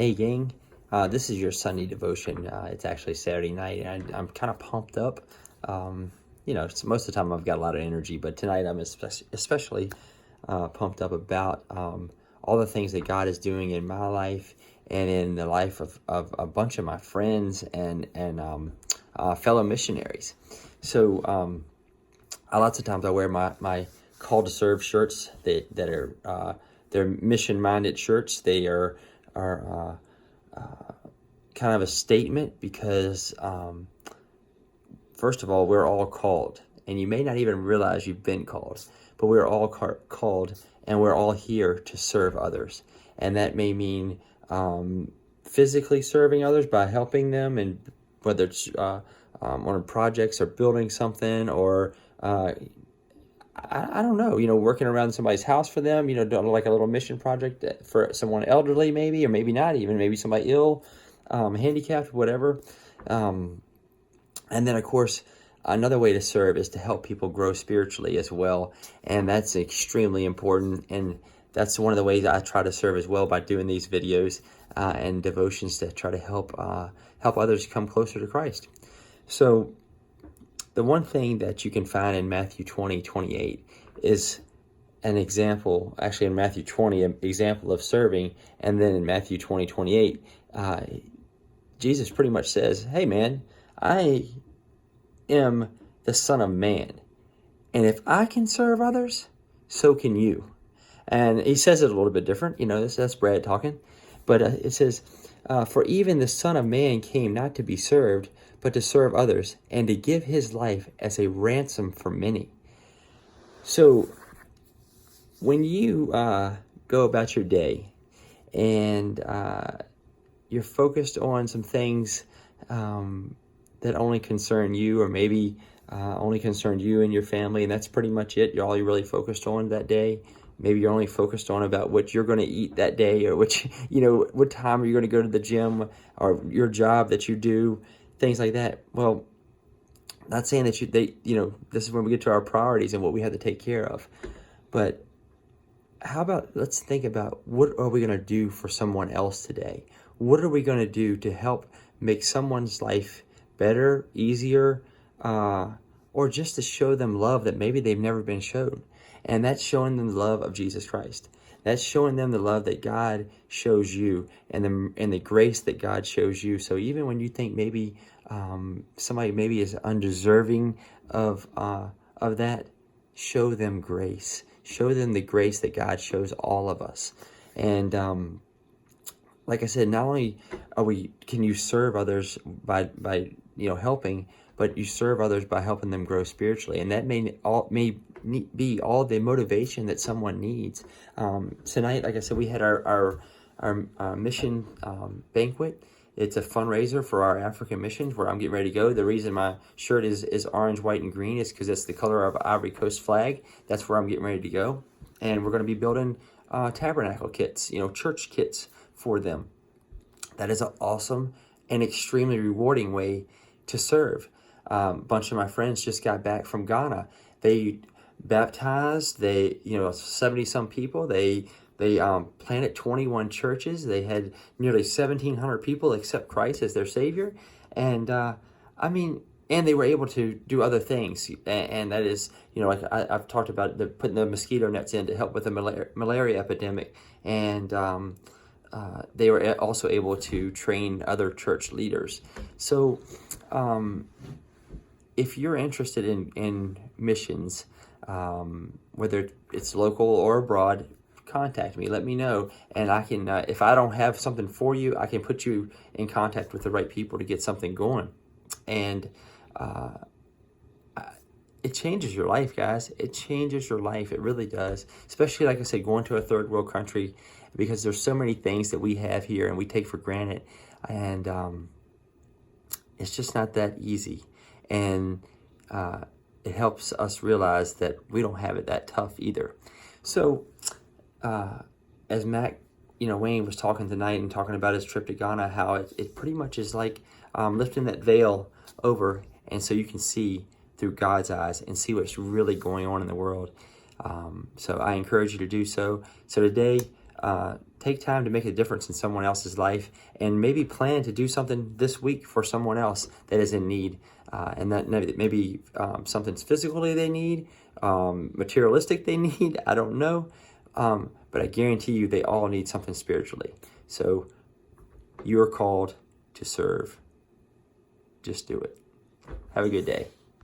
Hey gang, this is your Sunday devotion. It's actually Saturday night, and I'm kind of pumped up. Most of the time I've got a lot of energy, but tonight I'm especially pumped up about all the things that God is doing in my life and in the life of a bunch of my friends and fellow missionaries. So lots of times I wear my call to serve shirts that are they're mission minded shirts. They are kind of a statement because first of all, we're all called, and you may not even realize you've been called, but we're all called, and we're all here to serve others. And that may mean physically serving others by helping them, and whether it's on projects or building something, or I don't know, working around somebody's house for them, doing like a little mission project for someone elderly maybe, or maybe not even, maybe somebody ill, handicapped, whatever. And then, of course, another way to serve is to help people grow spiritually as well. And that's extremely important. And that's one of the ways I try to serve as well, by doing these videos and devotions to try to help others come closer to Christ. So the one thing that you can find in Matthew 20:28 is an example, actually in Matthew 20, an example of serving. And then in Matthew 20:28, Jesus pretty much says, hey man, I am the Son of Man. And if I can serve others, so can you. And he says it a little bit different. That's Brad talking. But it says, for even the Son of Man came not to be served, but to serve others, and to give his life as a ransom for many. So when you go about your day and you're focused on some things that only concern you, or maybe only concern you and your family, and that's pretty much it, you're really focused on that day. Maybe you're only focused on about what you're going to eat that day, or what time are you going to go to the gym, or your job that you do, things like that. Well, not saying that this is when we get to our priorities and what we have to take care of. But how about, let's think about, what are we going to do for someone else today? What are we going to do to help make someone's life better, easier, or just to show them love that maybe they've never been shown? And that's showing them the love of Jesus Christ. That's showing them the love that God shows you, and the grace that God shows you. So even when you think maybe somebody maybe is undeserving of that, show them grace. Show them the grace that God shows all of us. And like I said, not only can you serve others by helping, but you serve others by helping them grow spiritually, and that may be all the motivation that someone needs. Tonight, like I said, we had our mission banquet. It's a fundraiser for our African missions, where I'm getting ready to go. The reason my shirt is orange, white, and green is because it's the color of Ivory Coast flag. That's where I'm getting ready to go, and we're going to be building tabernacle kits, church kits for them. That is an awesome and extremely rewarding way to serve. A bunch of my friends just got back from Ghana. They baptized 70 some people. They planted 21 churches. They had nearly 1,700 people accept Christ as their Savior. And and they were able to do other things. And that is, like I've talked about, putting the mosquito nets in to help with the malaria epidemic. And they were also able to train other church leaders. So if you're interested in missions, whether it's local or abroad, contact me. Let me know, and I can, if I don't have something for you, I can put you in contact with the right people to get something going. And it changes your life, guys. It changes your life. It really does. Especially, like I said, going to a third world country, because there's so many things that we have here and we take for granted, and it's just not that easy. And it helps us realize that we don't have it that tough either. So as Mac, Wayne was talking tonight and talking about his trip to Ghana, how it pretty much is like lifting that veil over, and so you can see through God's eyes and see what's really going on in the world. So I encourage you to do so. So today, take time to make a difference in someone else's life, and maybe plan to do something this week for someone else that is in need. And that maybe something's physically they need, materialistic they need, I don't know. But I guarantee you they all need something spiritually. So you are called to serve. Just do it. Have a good day.